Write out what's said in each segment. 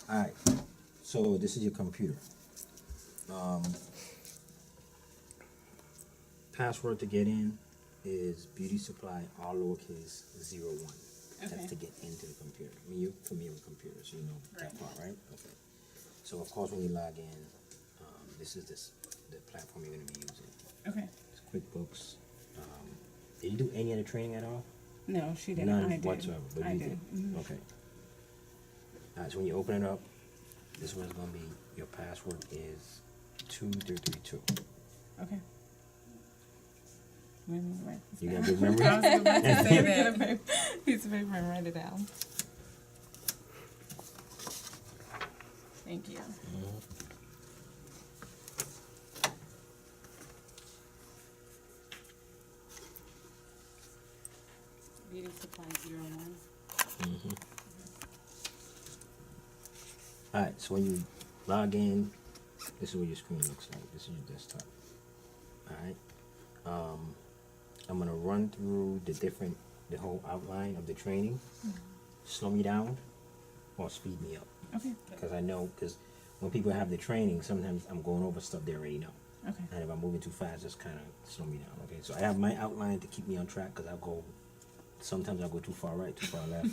Alright, so this is your computer. Password to get in is beauty supply, all lowercase, 01. That's Okay. to get into the computer. I mean, you're familiar with computers, so you know that Right. part, right? Okay. So of course, when you log in, this is the platform you're going to be using. Okay. It's QuickBooks. Did you do any other training at all? No, she didn't. None I did. whatsoever. But I you did. Mhm. Okay. Alright, so when you open it up, this is what it's going to be. Your password is 2332. Okay. Let me write this You down. got good memory? I was about to say that. Get a piece of paper and write it down. Thank you. Beauty supply 01. Alright, so when you log in, this is what your screen looks like. This is your desktop. Alright. I'm gonna run through the whole outline of the training. Slow me down or speed me up. Okay. Because when people have the training, sometimes I'm going over stuff they already know. Okay. And if I'm moving too fast, just kind of slow me down. Okay, so I have my outline to keep me on track because sometimes I'll go too far right, too far left.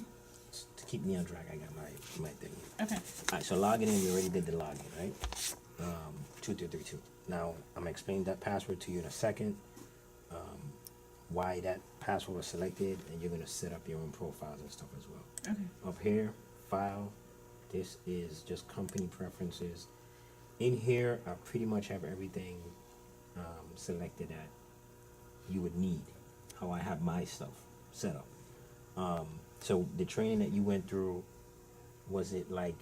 To keep me on track, I got my thing here. Okay. Alright, so logging in, we already did the login, right? 2332. Now, I'm gonna explain that password to you in a second. Why that password was selected, and you're gonna set up your own profiles and stuff as well. Okay. Up here, file, this is just company preferences. In here, I pretty much have everything selected that you would need, how I have my stuff set up. So the training that you went through, was it live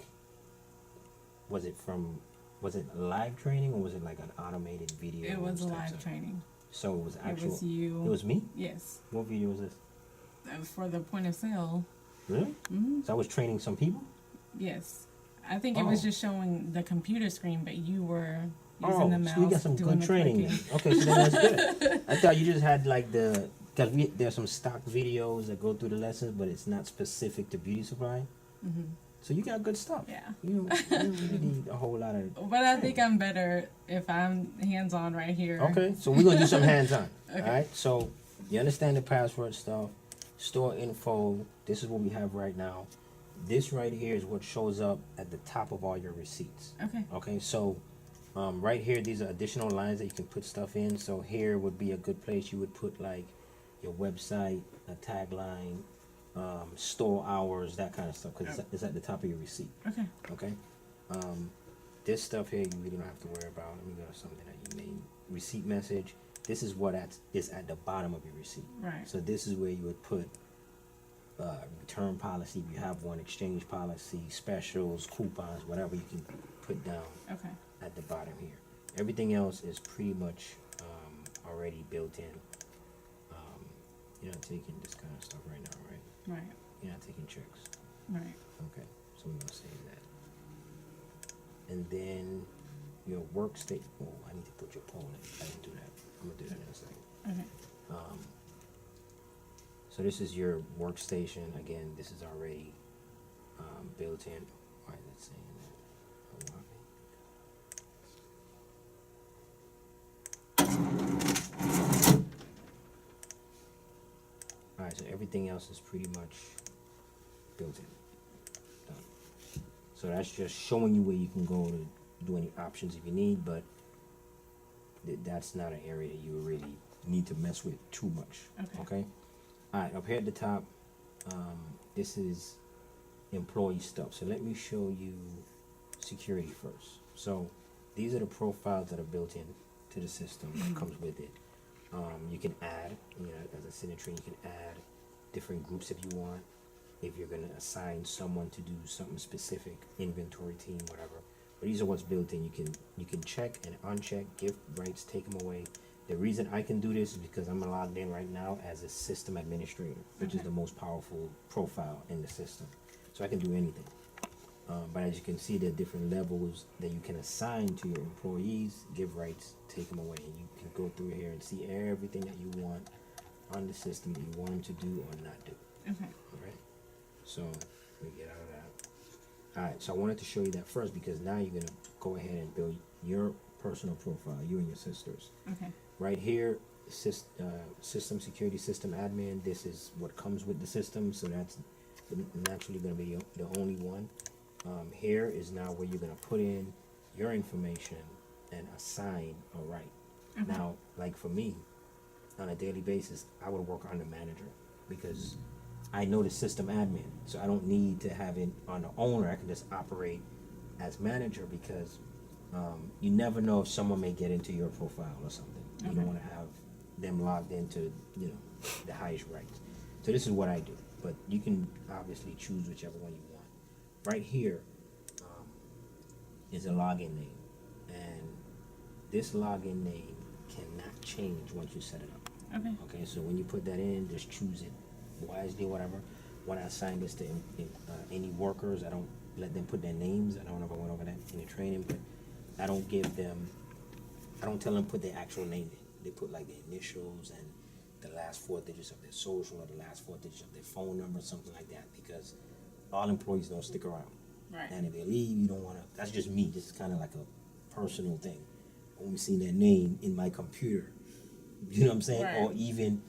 training or was it like an automated video? It was a type live stuff? training. So it was actual. It was you. It was me? Yes. What video was this? For the point of sale. Really? Hmm. So I was training some people? Yes. I think it was Oh. just showing the computer screen, but you were using the mouse. So you got some doing good the training clicking. then. Okay, so then that's good. I thought you just had like because there's some stock videos that go through the lessons, but it's not specific to beauty supply. Mhm. So you got good stuff. Yeah. You really need a whole lot of. But I think I'm better if I'm hands-on right here. Okay, so we're gonna do some hands-on. Okay. All right. So you understand the password stuff, store info. This is what we have right now. This right here is what shows up at the top of all your receipts. Okay. Okay. So right here, these are additional lines that you can put stuff in. So here would be a good place. You would put like your website, a tagline, store hours, that kind of stuff, because it's at the top of your receipt. Okay. Okay. This stuff here you really don't have to worry about. Let me go to something that you made. Receipt message. This is what is at the bottom of your receipt. Right. So this is where you would put return policy if you have one, exchange policy, specials, coupons, whatever you can put down Okay. at the bottom here. Everything else is pretty much already built in. You're not taking this kind of stuff right now, right? Right. You're not taking checks. Right. Okay, so we're gonna save that. And then your workstation. Oh, I need to put your poll in. I didn't do that. I'm gonna do that in a second. Okay. So this is your workstation. Again, this is already built in. Why is it saying that? Oh, alright, so everything else is pretty much built in. Done. So that's just showing you where you can go to do any options if you need, but that's not an area that you really need to mess with too much. Okay? Alright, up here at the top, this is employee stuff. So let me show you security first. So these are the profiles that are built in to the system that comes with it. You can add, as a signature, you can add different groups if you want. If you're gonna assign someone to do something specific, inventory team, whatever. But these are what's built in. You can check and uncheck, give rights, take them away. The reason I can do this is because I'm logged in right now as a system administrator, which is the most powerful profile in the system. So I can do anything. But as you can see, there are different levels that you can assign to your employees, give rights, take them away. And you can go through here and see everything that you want on the system that you want them to do or not do. Okay. Alright? So we get out of that. Alright, so I wanted to show you that first because now you're gonna go ahead and build your personal profile, you and your sisters. Okay. Right here, system security, system admin, this is what comes with the system, so that's naturally gonna be the only one. Here is now where you're gonna put in your information and assign a right. Okay. Now, like for me, on a daily basis, I would work on the manager because I know the system admin, so I don't need to have it on the owner. I can just operate as manager because you never know if someone may get into your profile or something. You Okay. don't want to have them logged into, the highest rights. So this is what I do, but you can obviously choose whichever one you want. Right here is a login name, and this login name cannot change once you set it up. Okay. Okay, so when you put that in, just choose it wisely, whatever. When I assign this to any workers, I don't let them put their names. I don't know if I went over that in the training, but I don't tell them put their actual name in. They put like their initials and the last 4 digits of their social or the last 4 digits of their phone number, something like that, because all employees don't stick around. Right. And if they leave, you don't want to, that's just me. This is kind of like a personal thing. Only seeing their name in my computer, you know what I'm saying? Right. Or even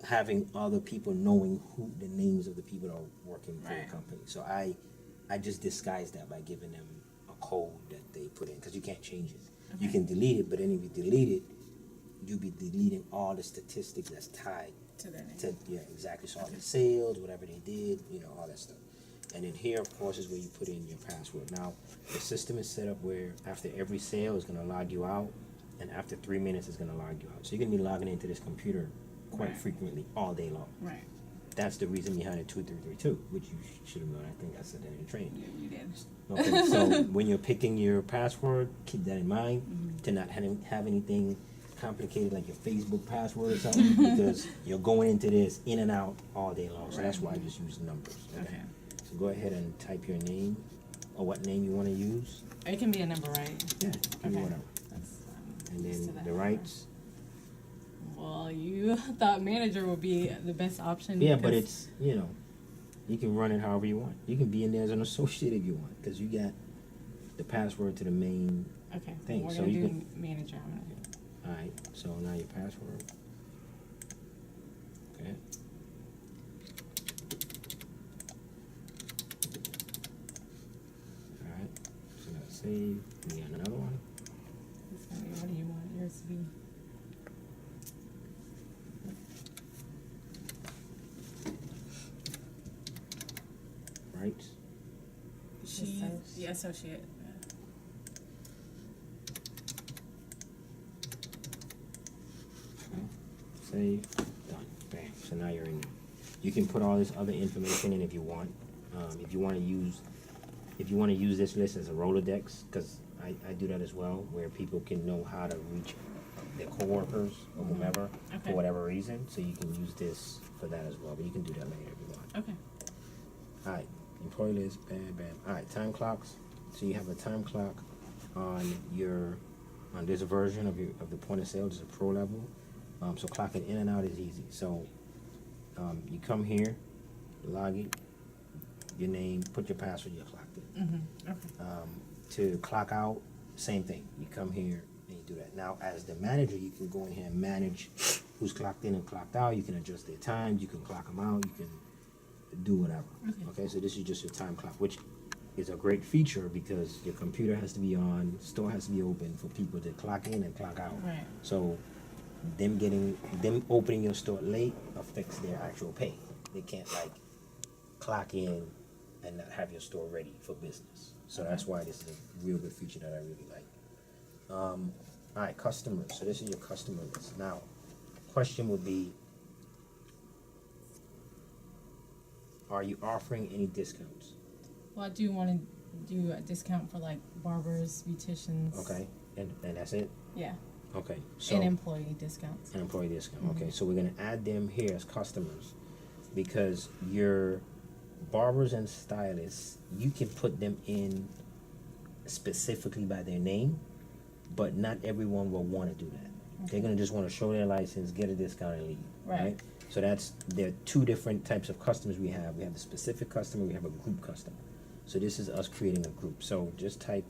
having other people knowing who the names of the people that are working for Right. the company. So I just disguise that by giving them a code that they put in, because you can't change it. You Okay. can delete it, but then if you delete it, you'll be deleting all the statistics that's tied To their name. to, yeah, exactly. So all the sales, whatever they did, all that stuff. And then here, of course, is where you put in your password. Now, the system is set up where after every sale, it's going to log you out, and after 3 minutes, it's going to log you out. So you're going to be logging into this computer quite Right. frequently, all day long. Right. That's the reason behind the 2332, which you should have known. I think I said that in training. You did. Okay, so when you're picking your password, keep that in mind to not have anything complicated like your Facebook password or something, because you're going into this in and out all day long. So that's why I just use numbers. Okay. So go ahead and type your name or what name you want to use. It can be a number, right? Yeah, give me Okay. whatever. That's, And used to then that the number. rights. Well, you thought manager would be the best option. Yeah, but 'cause- it's, you can run it however you want. You can be in there as an associate if you want, because you got the password to the main. okay. thing, We're so gonna you do manager. I'm gonna do. Alright, so now your password. Okay. Alright, so that's save. We got another one. It's gonna be, what do you want yours to be? Right. She's Associate. the associate. Save. Done. Bam. So now you're in there. You can put all this other information in if you want. If you want to use this list as a Rolodex, because I do that as well, where people can know how to reach their coworkers or whomever Okay. for whatever reason. So you can use this for that as well. But you can do that later if you want. Okay. All right. Employee list. Bam, bam. All right. Time clocks. So you have a time clock on this version of the point of sale. This is a pro level. So clocking in and out is easy. So you come here, log it, your name, put your password, you're clocked in. Mm-hmm. Okay. To clock out, same thing. You come here and you do that. Now, as the manager, you can go in here and manage who's clocked in and clocked out. You can adjust their times. You can clock them out. You can do whatever. Okay, so this is just your time clock, which is a great feature because your computer has to be on, store has to be open for people to clock in and clock out. Right. So them opening your store late affects their actual pay. They can't clock in and not have your store ready for business. So that's why this is a real good feature that I really like. All right, customers. So this is your customer list. Now, question would be, are you offering any discounts? Well, I do want to do a discount for like barbers, beauticians. Okay, and that's it? Yeah. Okay, so. And employee discounts. An employee discount. Okay, so we're gonna add them here as customers because your barbers and stylists, you can put them in specifically by their name, but not everyone will want to do that. They're gonna just want to show their license, get a discount, and leave. Right. So there are two different types of customers we have. We have the specific customer, we have a group customer. So this is us creating a group. So just type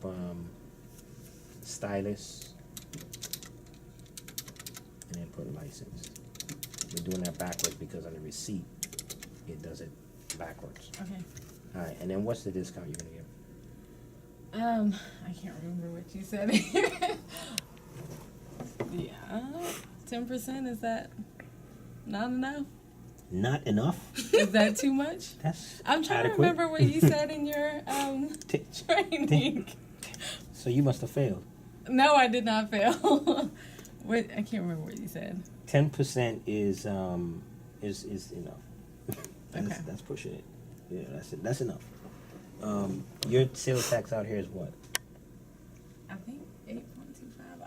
stylist and then put license. We're doing that backwards because on the receipt it does it backwards. Okay. All right, and then what's the discount you're gonna give? I can't remember what you said. Yeah, 10%, is that not enough? Not enough? Is that too much? That's I'm trying adequate. to remember what you said in your T- training. So you must have failed. No, I did not fail. What, I can't remember what you said. 10% is enough. Okay. That's pushing it. Yeah, that's enough. Your sales tax out here is what? I think 8.25.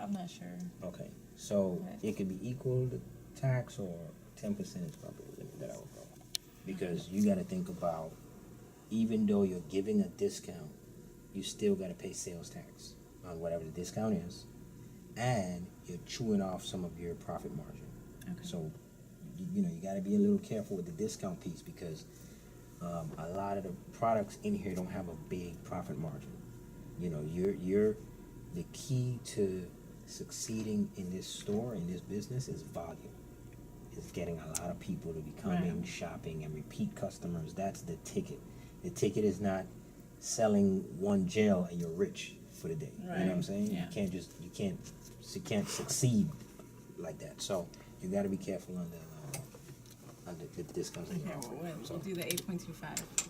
I'm not sure. Okay, so Right. it could be equal to tax or 10% is probably the limit that I would go. Because you gotta think about, even though you're giving a discount, you still gotta pay sales tax on whatever the discount is, and you're chewing off some of your profit margin. Okay. So, you know, you gotta be a little careful with the discount piece because a lot of the products in here don't have a big profit margin. You know, you're the key to succeeding in this store, in this business, is volume. Is getting a lot of people to be coming, Right. shopping, and repeat customers. That's the ticket. The ticket is not selling one gel and you're rich for the day. You know what I'm Right. saying? Yeah. You can't succeed like that. So you got to be careful on the discounts. Okay, well, we'll do the 8.25.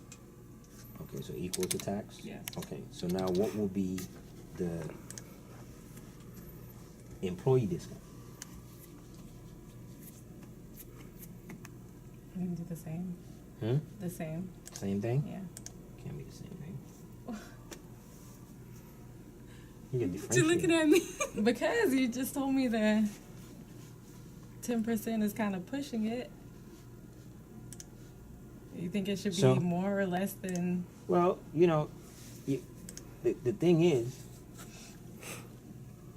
Okay, so equal to tax? Yes. Okay, so now what will be the employee discount? We can do the same. The same. Same thing? Yeah. Can't be the same thing. You can You're differentiate. looking at me. Because you just told me that 10% is kind of pushing it. You think it should be So- more or less than? Well, you know, the thing is,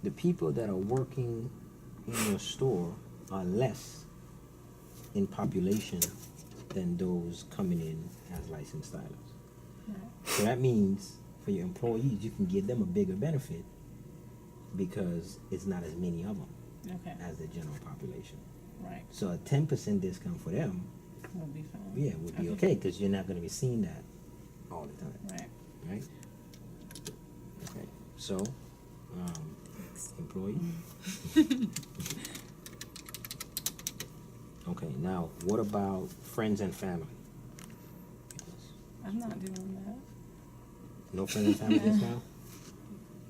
the people that are working in your store are less in population than those coming in as licensed stylists. So that means for your employees, you can give them a bigger benefit because it's not as many of them Okay. as the general population. Right. So a 10% discount for them, We'll be fine. yeah, would be okay because you're not going to be seeing that all the time. Right. Right? Okay, so, employee? Okay, now, what about friends and family? I'm not doing that. No friends and family discount?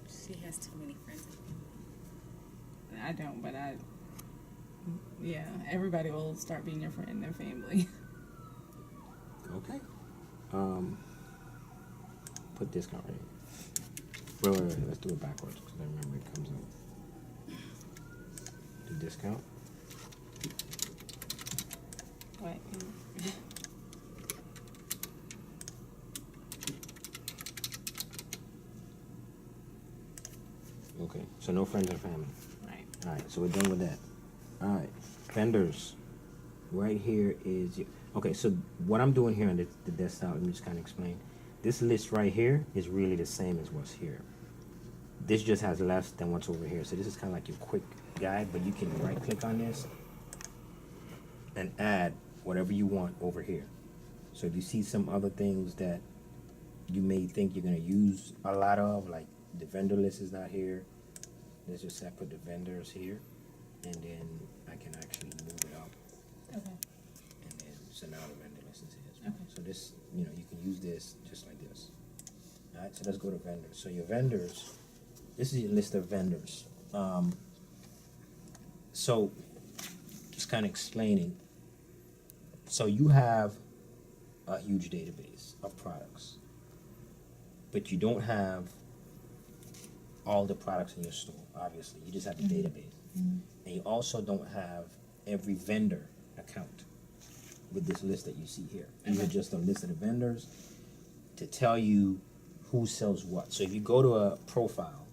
She has too many friends. I don't, but yeah, everybody will start being your friend and their family. Okay. Put discount right here. Wait, let's do it backwards, because I remember it comes up. Do discount? Wait. Okay, so no friends and family. Right. Alright, so we're done with that. Alright, vendors. Right here is your, okay, so what I'm doing here on the desktop, let me just kind of explain. This list right here is really the same as what's here. This just has less than what's over here. So this is kind of like your quick guide, but you can right click on this and add whatever you want over here. So if you see some other things that you may think you're gonna use a lot of, like the vendor list is not here. Let's just say I put the vendors here, and then I can actually move it up, Okay. and then so now the vendor list is here as well. Okay. So this, you know, you can use this just like this. All right, so let's go to vendors. So your vendors, this is your list of vendors. So just kind of explaining. So you have a huge database of products, but you don't have all the products in your store, obviously. You just have the database. And you also don't have every vendor account with this list that you see here. These are Okay. just a list of the vendors to tell you who sells what. So if you go to a profile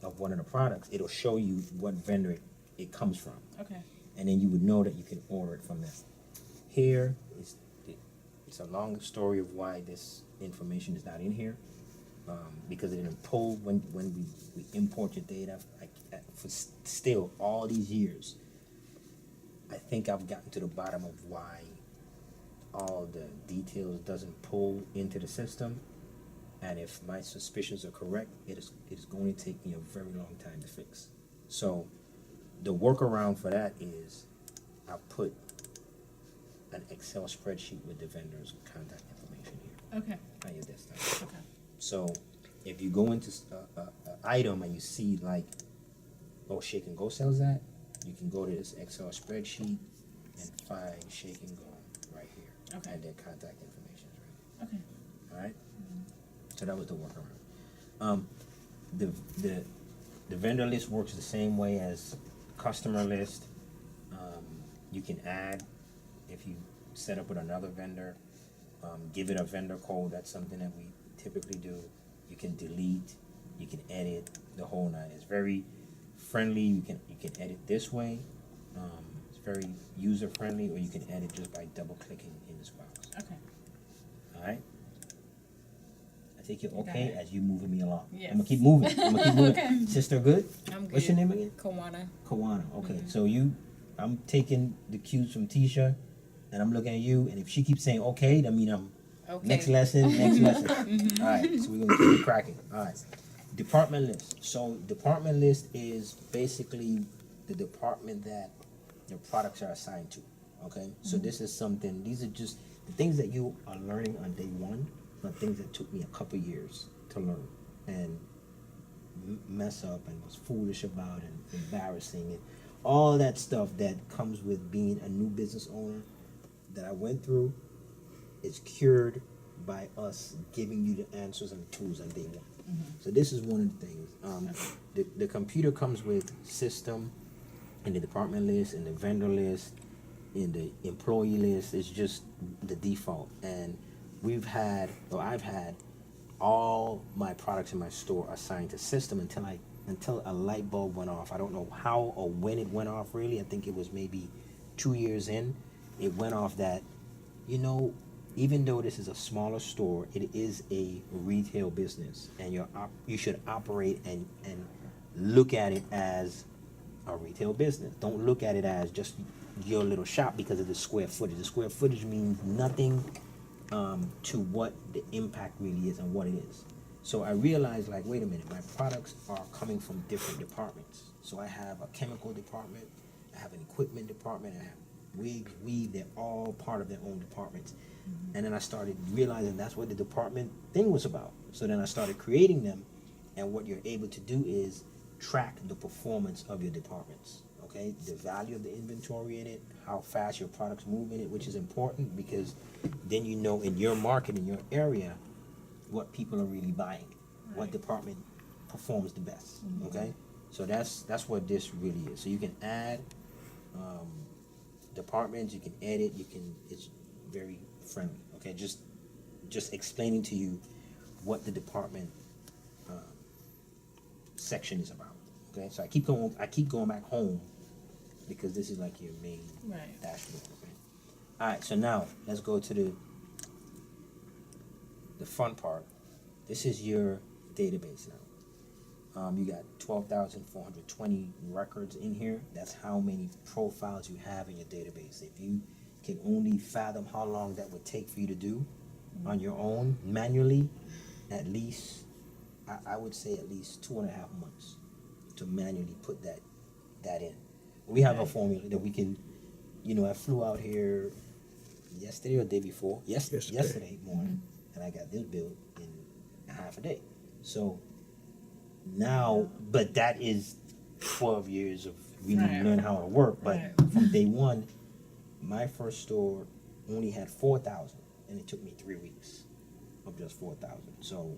of one of the products, it'll show you what vendor it comes from. Okay. And then you would know that you can order it from them. Here is it's a long story of why this information is not in here. Because it didn't pull when we import your data. For still all these years, I think I've gotten to the bottom of why all the details doesn't pull into the system. And if my suspicions are correct, it is going to take me a very long time to fix. So the workaround for that is I put an Excel spreadsheet with the vendor's contact information here Okay. on your desktop. Okay. So if you go into a item and you see like, oh, Shake and Go sells that, you can go to this Excel spreadsheet and find Shake and Go right here. Okay. And their contact information is right Okay. here. All right. So that was the workaround. The vendor list works the same way as customer list. You can add if you set up with another vendor. Give it a vendor code. That's something that we typically do. You can delete. You can edit the whole nine. It's very friendly. You can edit this way. It's very user friendly, or you can edit just by double clicking in this box. Okay. All right. I think you're Got okay it. as you moving me along. Yes. I'm gonna keep moving. Okay. Sister, good? I'm good. What's your name again? Kawana. Kawana. Okay. So I'm taking the cues from Tisha, and I'm looking at you. And if she keeps saying okay, that mean I'm Okay. next lesson, next lesson. All right. So we're gonna keep it cracking. All right. Department list. So department list is basically the department that your products are assigned to. Okay. So this is something. These are just the things that you are learning on day one. Are things that took me a couple years to learn and mess up and was foolish about and embarrassing and all that stuff that comes with being a new business owner that I went through is cured by us giving you the answers and the tools on day one. So this is one of the things. The computer comes with system and the department list and the vendor list and the employee list. It's just the default. And I've had all my products in my store assigned to system until a light bulb went off. I don't know how or when it went off really. I think it was maybe 2 years in. It went off that, even though this is a smaller store, it is a retail business, and you should operate and look at it as a retail business. Don't look at it as just your little shop because of the square footage. The square footage means nothing to what the impact really is and what it is. So I realized, like, wait a minute, my products are coming from different departments. So I have a chemical department, I have an equipment department, I have wigs, weave, they're all part of their own departments. And then I started realizing that's what the department thing was about. So then I started creating them, and what you're able to do is track the performance of your departments. Okay, the value of the inventory in it, how fast your products move in it, which is important because then you know in your market, in your area, what people are really buying, what department performs the best. Okay, so that's what this really is. So you can add departments, you can edit, it's very friendly. Okay, just explaining to you what the department section is about. Okay, so I keep going back home because this is like your main Right. dashboard. Okay. All right, so now let's go to the fun part. This is your database now. You got 12,420 records in here. That's how many profiles you have in your database. If you can only fathom how long that would take for you to do on your own manually, at least I would say at least 2.5 months to manually put that in. We have a formula that we can, I flew out here yesterday or the day before, yesterday morning, and I got this built in half a day. So now, but that is 12 years of really learning how to work. But from day one, my first store only had 4,000, and it took me 3 weeks of just 4,000. So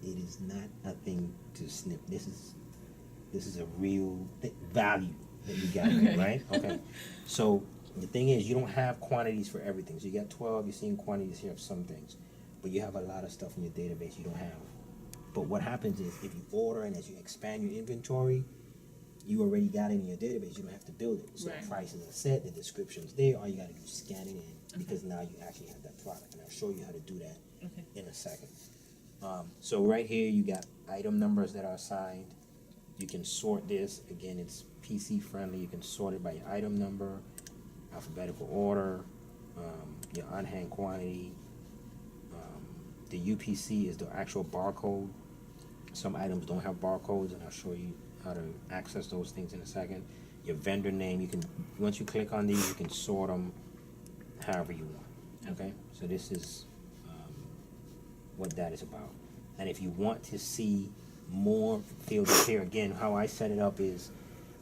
it is not a thing to snip. This is a real value that you got, right? Okay. So the thing is, you don't have quantities for everything. So you got 12, you're seeing quantities here of some things, but you have a lot of stuff in your database you don't have. But what happens is, if you order and as you expand your inventory, you already got it in your database. You don't have to build it. So the prices are set, the description's there. All you got to do is scan it in, because now you actually have that product, and I'll show you how to do that Okay. in a second. So right here you got item numbers that are assigned. You can sort this. Again, it's PC friendly. You can sort it by your item number, alphabetical order, your on-hand quantity. The UPC is the actual barcode. Some items don't have barcodes, and I'll show you how to access those things in a second. Your vendor name, you can, once you click on these, you can sort them however you want. Okay, so this is what that is about. And if you want to see more fields here, again, how I set it up is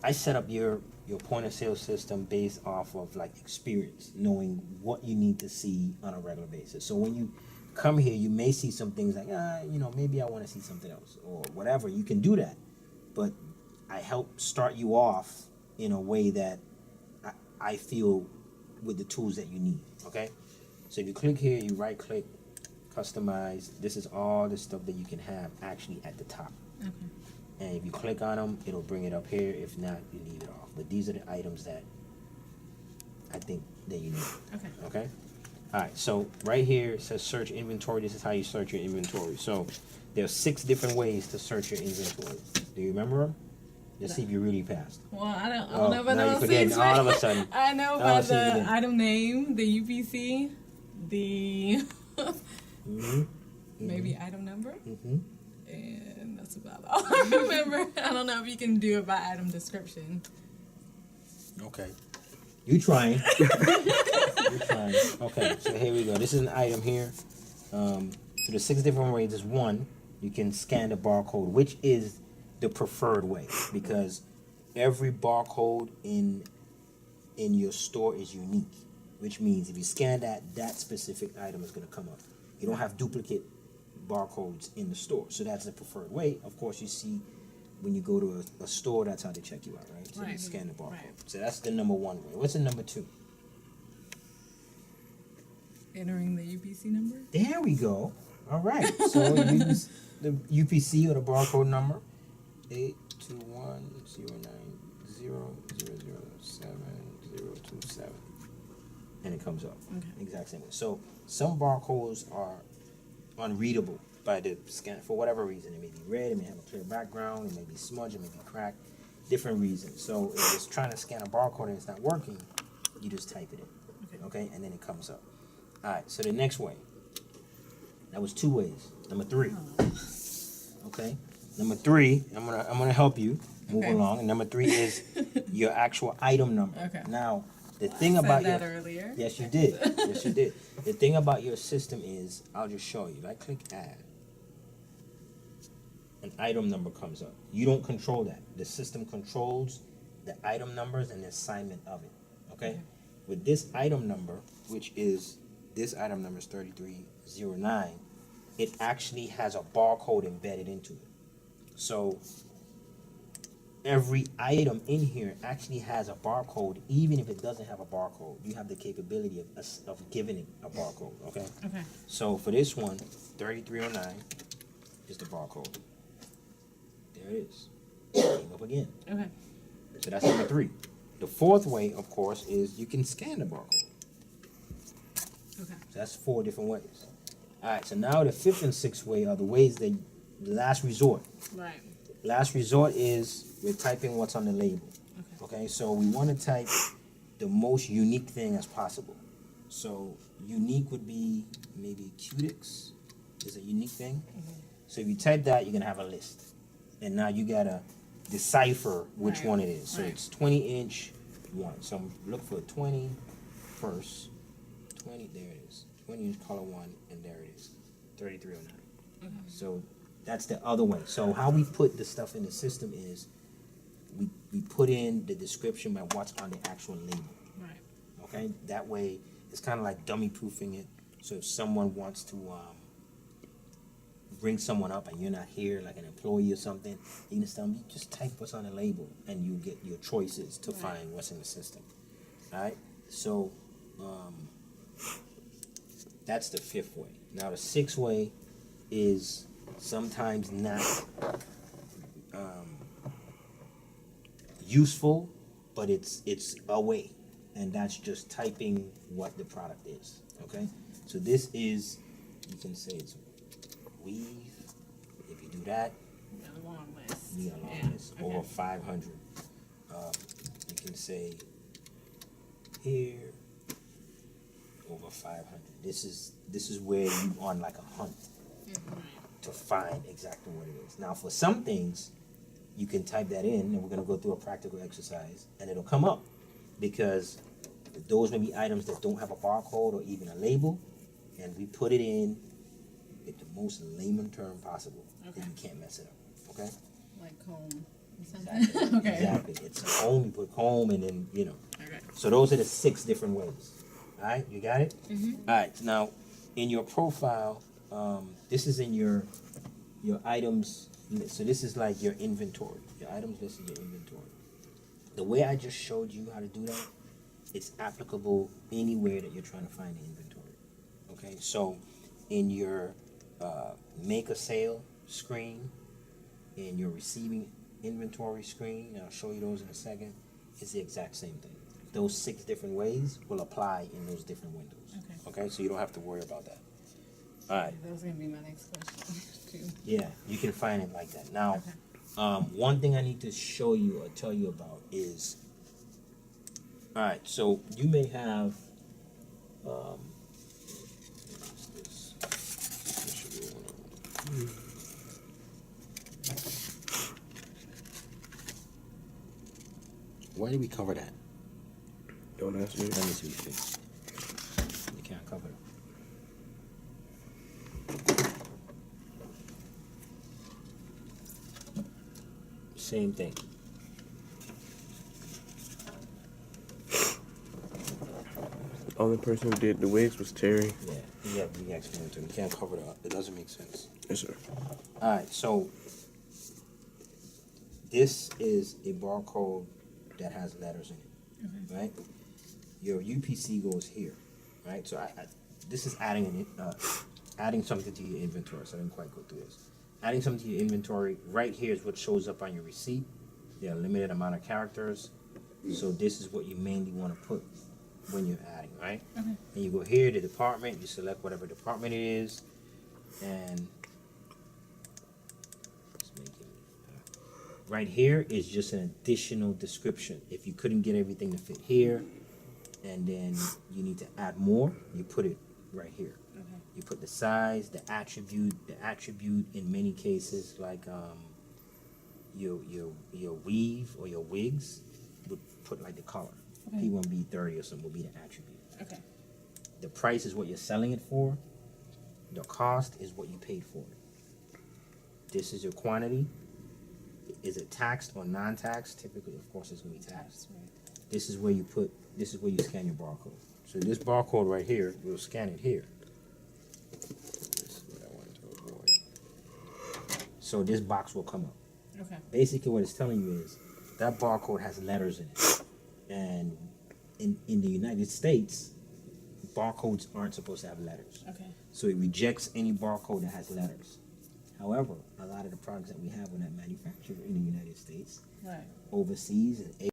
I set up your point of sale system based off of like experience, knowing what you need to see on a regular basis. So when you come here, you may see some things like, maybe I want to see something else or whatever. You can do that, but I help start you off in a way that I feel with the tools that you need. Okay, so if you click here, you right click, customize. This is all the stuff that you can have actually at the top. Okay. And if you click on them, it'll bring it up here. If not, you leave it off. But these are the items that I think that you need. Okay. Okay? All right, so right here it says search inventory. This is how you search your inventory. So there's 6 different ways to search your inventory. Do you remember them? Let's see if you really passed. Well, I don't Oh, know about now you're those forgetting 6. all of a sudden. I know All of a about sudden you the did. item name, the UPC, the Mm-hmm. maybe item number, Mm-hmm. and that's about all I remember. I don't know if you can do it by item description. Okay. You trying. You're trying. Okay, so here we go. This is an item here. So the 6 different ways is 1, you can scan the barcode, which is the preferred way because every barcode in your store is unique, which means if you scan that specific item is going to come up. You don't have duplicate barcodes in the store, so that's the preferred way. Of course, you see when you go to a store, that's how they check you out, right? So they Right. scan the barcode. Right. So that's the number 1 way. What's the number 2? Entering the UPC number. There we go. All right. So use the UPC or the barcode number 8210900070027, and it comes up. Okay. Exact same way. So some barcodes are unreadable by the scan for whatever reason. It may be red. It may have a clear background. It may be smudged. It may be cracked. Different reasons. So if it's trying to scan a barcode and it's not working, you just type it in. Okay, and then it comes up. All right, so the next way. That was 2 ways. Number 3. Okay, number 3. I'm gonna help you move Okay. along. And number 3 is your actual item number. Okay. Now, the thing Said about that your earlier. yes, you did. Yes, you did. The thing about your system is, I'll just show you. If I click add, an item number comes up. You don't control that. The system controls the item numbers and the assignment of it. Okay? With this item number, which is this item number is 3309, it actually has a barcode embedded into it. So every item in here actually has a barcode, even if it doesn't have a barcode. You have the capability of giving it a barcode. Okay? Okay. So for this one, 3309 is the barcode. There it is. Came up again. Okay. So that's number 3. The 4th way, of course, is you can scan the barcode. Okay. So that's 4 different ways. All right, so now the 5th and 6th way are the ways that the last resort. Right. Last resort is we're typing what's on the label. Okay, so we want to type the most unique thing as possible. So unique would be maybe Cutix is a unique thing. So if you type that, you're going to have a list. And now you got to decipher which Right. one it is. So Right. it's 20-inch one. So look for 20 first. 20, there it is. 20-inch color 1, and there it is. 3309. So that's the other way. So how we put the stuff in the system is we put in the description by what's on the actual label. Right. Okay? That way, it's kind of like dummy proofing it. So if someone wants to bring someone up and you're not here, like an employee or something, you can just tell them, you just type what's on the label and you get your choices to Right. find what's in the system. All right? So that's the 5th way. Now the 6th way is sometimes not useful, but it's a way. and that's just typing what the product is, okay? So this is, you can say it's weave, if you do that, A long list. you got a long Yeah, list, okay. over 500. You can say here, over 500. This is where you on like a hunt to find exactly what it is. Now for some things, you can type that in, and we're gonna go through a practical exercise, and it'll come up, because those may be items that don't have a barcode or even a label, and we put it in the most layman term possible, Okay. and you can't mess it up, okay? Like comb or something. Exactly. Okay. Exactly. It's a comb, you put comb, and then, you know. Okay. So those are the 6 different ways. All right, you got it? Mm-hmm. All right, now, in your profile, this is in your items list. So this is like your inventory. Your items list is your inventory. The way I just showed you how to do that, it's applicable anywhere that you're trying to find the inventory. Okay, so in your make a sale screen, in your receiving inventory screen, and I'll show you those in a second, it's the exact same thing. Those 6 different ways will apply in those different windows. Okay. Okay, so you don't have to worry about that. All right. That was gonna be my next question too. Yeah, you can find it like that. Now, Okay. one thing I need to show you or tell you about is, all right, so you may have, what's this? This should be one of them. Why did we cover that? Don't ask me. Let me see what you think. You can't cover it. Same thing. Only person who did the wigs was Terry. Yeah, you explain it to me. You can't cover it up. It doesn't make sense. Yes, sir. All right, so this is a barcode that has letters in it, right? Your UPC goes here, right? So this is adding adding something to your inventory. So I didn't quite go through this. Adding something to your inventory right here is what shows up on your receipt. There are a limited amount of characters, so this is what you mainly want to put when you're adding, right? Okay. And you go here to department. You select whatever department it is, and let's make it, right here is just an additional description. If you couldn't get everything to fit here, and then you need to add more, you put it right here. Okay. You put the size, the attribute in many cases, like your weave or your wigs, would put like the color. Okay. P1B30 or something will be the attribute. Okay. The price is what you're selling it for. The cost is what you paid for it. This is your quantity. Is it taxed or non-taxed? Typically, of course, it's gonna be taxed. That's right. This is where you scan your barcode. So this barcode right here, we'll scan it here. This is what I wanted to avoid. So this box will come up. Okay. Basically what it's telling you is that barcode has letters in it. And in the United States, barcodes aren't supposed to have letters. Okay. So it rejects any barcode that has letters. However, a lot of the products that we have are not manufactured in the United States, Right. overseas, and